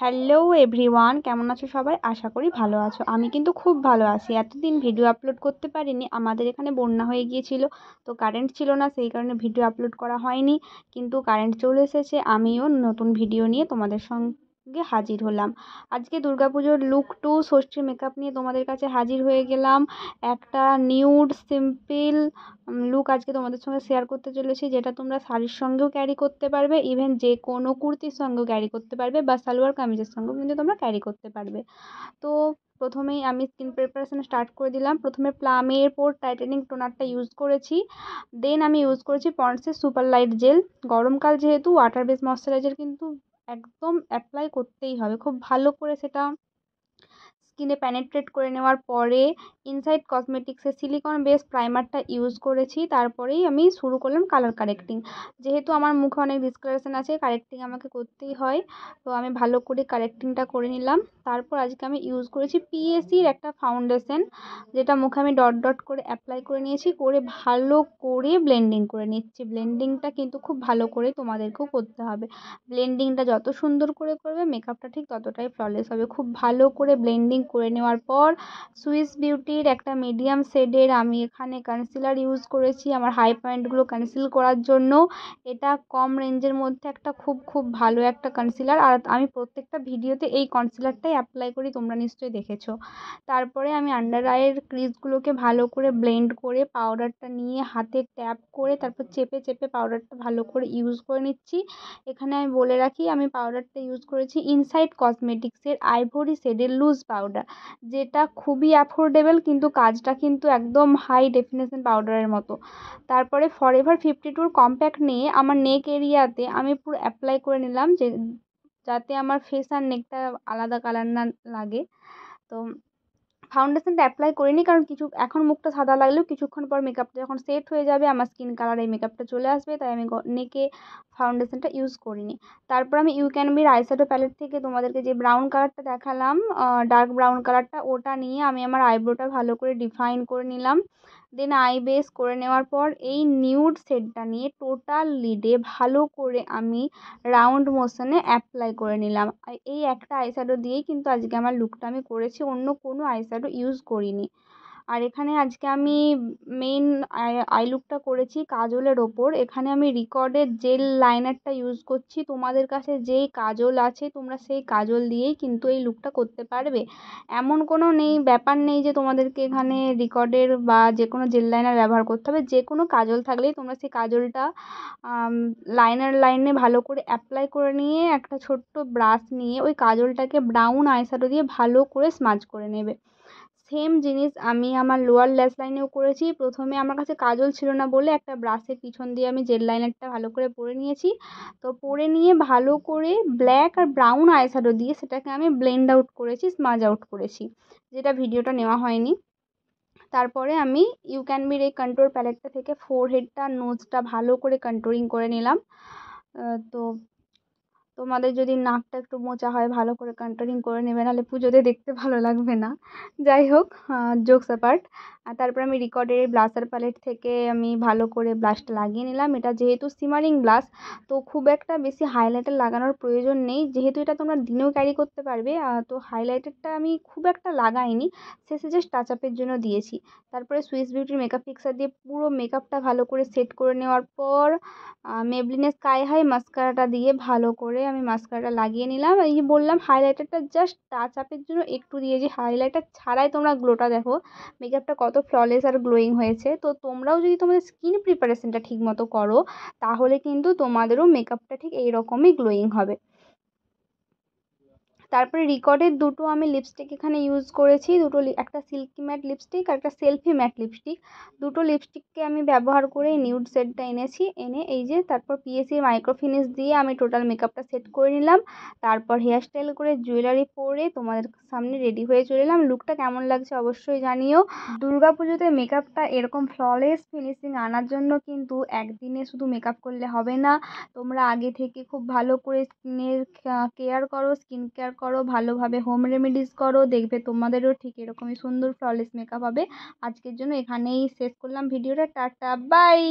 Hello everyone, কেমন আছো সবাই? আশা করি ভালো আছো। আমি কিন্তু খুব ভালো আছি। এতদিন ভিডিও আপলোড করতে পারিনি, আমাদের এখানে বন্যা হয়ে গিয়েছিল, তো কারেন্ট ছিল না, সেই কারণে ভিডিও আপলোড করা হয়নি। কিন্তু কারেন্ট চলে এসেছে, আমিও নতুন ভিডিও নিয়ে তোমাদের সঙ্গে হাজির হলাম। আজকে দুর্গাপুজোর লুক টু ষষ্ঠীর মেকআপ নিয়ে তোমাদের কাছে হাজির হয়ে গেলাম। একটা নিউড সিম্পল লুক আজকে তোমাদের সঙ্গে শেয়ার করতে চলেছি, যেটা তোমরা শাড়ির সঙ্গেও ক্যারি করতে পারবে, ইভেন যে কোনো কুর্তির সঙ্গেও ক্যারি করতে পারবে, বা সালোয়ার কামিজের সঙ্গেও কিন্তু তোমরা ক্যারি করতে পারবে। তো প্রথমেই আমি স্কিন প্রিপারেশন স্টার্ট করে দিলাম। প্রথমে প্লামের পোর টাইটেনিং টোনারটা ইউজ করেছি, দেন আমি ইউজ করেছি পন্ডসের সুপার লাইট জেল। গরমকাল যেহেতু ওয়াটার বেস ময়শ্চারাইজার কিন্তু একদম অ্যাপ্লাই করতেই হবে, খুব ভালো করে সেটা স্কিনে পেনেট্রেট করে নেওয়ার পরে ইনসাইড কসমেটিক্সের সিলিকন বেস প্রাইমারটা ইউজ করেছি। তারপরেই আমি শুরু করলাম কালার কারেক্টিং। যেহেতু আমার মুখে অনেক ডিসকালারেশন আছে, কারেক্টিং আমাকে করতেই হয়, তো আমি ভালো করে কারেক্টিংটা করে নিলাম। তারপর আজকে আমি ইউজ করেছি পিএসির একটা ফাউন্ডেশন, যেটা মুখে আমি ডট ডট করে অ্যাপ্লাই করে নিয়েছি, করে ভালো করে ব্লেন্ডিং করে নিচ্ছি। ব্লেন্ডিংটা কিন্তু খুব ভালো করে তোমাদেরকেও করতে হবে। ব্লেন্ডিংটা যত সুন্দর করে করবে, মেকআপটা ঠিক ততটাই ফ্ললেস হবে। খুব ভালো করে ব্লেন্ডিং করে নেওয়ার পর সুইস বিউটির একটা মিডিয়াম শেডের আমি এখানে কনসিলার ইউজ করেছি আমার হাই পয়েন্টগুলো কনসিল করার জন্য। এটা কম রেঞ্জের মধ্যে একটা খুব খুব ভালো একটা কনসিলার, আর আমি প্রত্যেকটা ভিডিওতে এই কনসিলারটাই অ্যাপ্লাই করি, তোমরা নিশ্চয়ই দেখেছো। তারপরে আমি আন্ডার আইয়ের ক্রিজগুলোকে ভালো করে ব্লেন্ড করে পাউডারটা নিয়ে হাতে ট্যাপ করে তারপর চেপে চেপে পাউডারটা ভালো করে ইউজ করে নিচ্ছি। এখানে আমি বলে রাখি, আমি পাউডারটা ইউজ করেছি ইনসাইড কসমেটিক্সের আইভরি শেডের লুজ পাউডার, যেটা খুবই অ্যাফোর্ডেবল, কিন্তু কাজটা কিন্তু একদম হাই ডেফিনেশন পাউডারের মতো। তারপরে ফরএভার 52 কম্প্যাক্ট নিয়ে আমার নেক এরিয়াতে আমি পুরো অ্যাপ্লাই করে নিলাম, যাতে আমার ফেস আর নেকটা আলাদা কালার না লাগে। তো ফাউন্ডেশনটা অ্যাপ্লাই করিনি, কারণ এখন মুখটা সাদা লাগলেও কিছুক্ষণ পর মেকআপটা যখন সেট হয়ে যাবে আমার স্কিন কালার এই মেকআপটা চলে আসবে, তাই আমি নেকে ফাউন্ডেশনটা ইউজ করিনি। তারপর আমি ইউ ক্যান বির আইশ্যাডো প্যালেট থেকে তোমাদেরকে যে ব্রাউন কালারটা দেখালাম, ডার্ক ব্রাউন কালারটা, ওটা নিয়ে আমি আমার আইব্রোটা ভালো করে ডিফাইন করে নিলাম। দেন আই বেস করে নেওয়ার পর এই নিউড শেডটা নিয়ে টোটাল লিডে ভালো করে আমি রাউন্ড মোশনে অ্যাপ্লাই করে নিলাম। এই একটা আইশ্যাডো দিয়েই কিন্তু আজকে আমার লুকটা আমি করেছি, অন্য কোনো আইশ্যাডো ইউজ করিনি। আর এখানে আজকে আমি মেইন আই লুকটা করেছি কাজলের ওপর। এখানে আমি রিকর্ডের জেল লাইনারটা ইউজ করছি। তোমাদের কাছে যেই কাজল আছে তোমরা সেই কাজল দিয়েই কিন্তু এই লুকটা করতে পারবে। এমন কোনো ব্যাপার নেই যে তোমাদেরকে এখানে রিকর্ডের বা যে কোনো জেল লাইনার ব্যবহার করতে হবে। যে কোনো কাজল থাকলেই তোমরা সেই কাজলটা লাইনে ভালো করে অ্যাপ্লাই করে নিয়ে একটা ছোট্ট ব্রাশ নিয়ে ওই কাজলটাকে ব্রাউন আইশ্যাডো দিয়ে ভালো করে স্মাজ করে নেবে। সেম জিনিস আমি আমার লোয়ার ল্যাশ লাইনেও করেছি। প্রথমে আমার কাছে কাজল ছিল না বলে একটা ব্রাশের পিছন দিয়ে আমি জেল লাইনারটা ভালো করে পরে নিয়েছি। তো পরে নিয়ে ভালো করে ব্ল্যাক আর ব্রাউন আইশ্যাডো দিয়ে সেটাকে আমি ব্লেন্ড আউট করেছি, স্মাজ আউট করেছি, যেটা ভিডিওটা নেওয়া হয়নি। তারপরে আমি ইউ ক্যান বির এই কন্ট্রোর প্যালেটটা থেকে ফোরহেডটা নোজটা ভালো করে কন্ট্রোলিং করে নিলাম। তো তোমাদের যদি নাকটা একটু মোচা হয় ভালো করে কন্ট্রোলিং করে নেবে, নাহলে পুজোতে দেখতে ভালো লাগবে না। যাই হোক, জোকস অ্যাপার্ট। আর তারপর আমি রিকর্ডের এই ব্লাশার প্যালেট থেকে আমি ভালো করে ব্লাশটা লাগিয়ে নিলাম। এটা যেহেতু সিমারিং ব্লাশ, তো খুব একটা বেশি হাইলাইটার লাগানোর প্রয়োজন নেই, যেহেতু এটা তোমরা দিনেও ক্যারি করতে পারবে। তো হাইলাইটারটা আমি খুব একটা লাগাইনি, শেষে জাস্ট টাচ আপের জন্য দিয়েছি। তারপরে সুইস বিউটির মেকআপ ফিক্সার দিয়ে পুরো মেকআপটা ভালো করে সেট করে নেওয়ার পর মেবলিনের স্কাই হাই মাস্কারাটা দিয়ে ভালো করে আমি মাস্কারাটা লাগিয়ে নিলাম। এই যে বললাম হাইলাইটারটা জাস্ট টাচ আপের জন্য একটু দিয়েছি, হাইলাইটার ছাড়াই তোমরা গ্লোটা দেখো, মেকআপটা কত ফ্ললেস আর গ্লোয়িং হয়েছে। তো তোমরাও যদি তোমাদের স্কিন প্রিপারেশনটা ঠিক মতো করো, তাহলে কিন্তু তোমাদেরও মেকআপটা ঠিক এইরকমই গ্লোয়িং হবে। তারপরে রিকর্ডের দুটো আমি লিপস্টিক এখানে ইউজ করেছি, একটা সিল্কি ম্যাট লিপস্টিক আর একটা সেলফি ম্যাট লিপস্টিক। দুটো লিপস্টিককে আমি ব্যবহার করে নিউড শেডটা এনেছি, এনে এই যে তারপর পিএসির মাইক্রো ফিনিশ দিয়ে আমি টোটাল মেকআপটা সেট করে নিলাম। তারপর হেয়ার স্টাইল করে জুয়েলারি পরে তোমাদের সামনে রেডি হয়ে চলে এলাম। লুকটা কেমন লাগছে অবশ্যই জানিও। দুর্গাপুজোতে মেকআপটা এরকম ফ্ললেস ফিনিশিং আনার জন্য কিন্তু একদিনে শুধু মেকআপ করলে হবে না, তোমরা আগে থেকে খুব ভালো করে স্কিনের কেয়ার করো, স্কিন কেয়ার করো, ভালোভাবে হোম রেমেডিস করো, দেখবে তোমাদেরও ঠিক এরকমই সুন্দর ফ্ললেস মেকআপ হবে। আজকের জন্য এখানেই শেষ করলাম ভিডিওটা। Tata, by.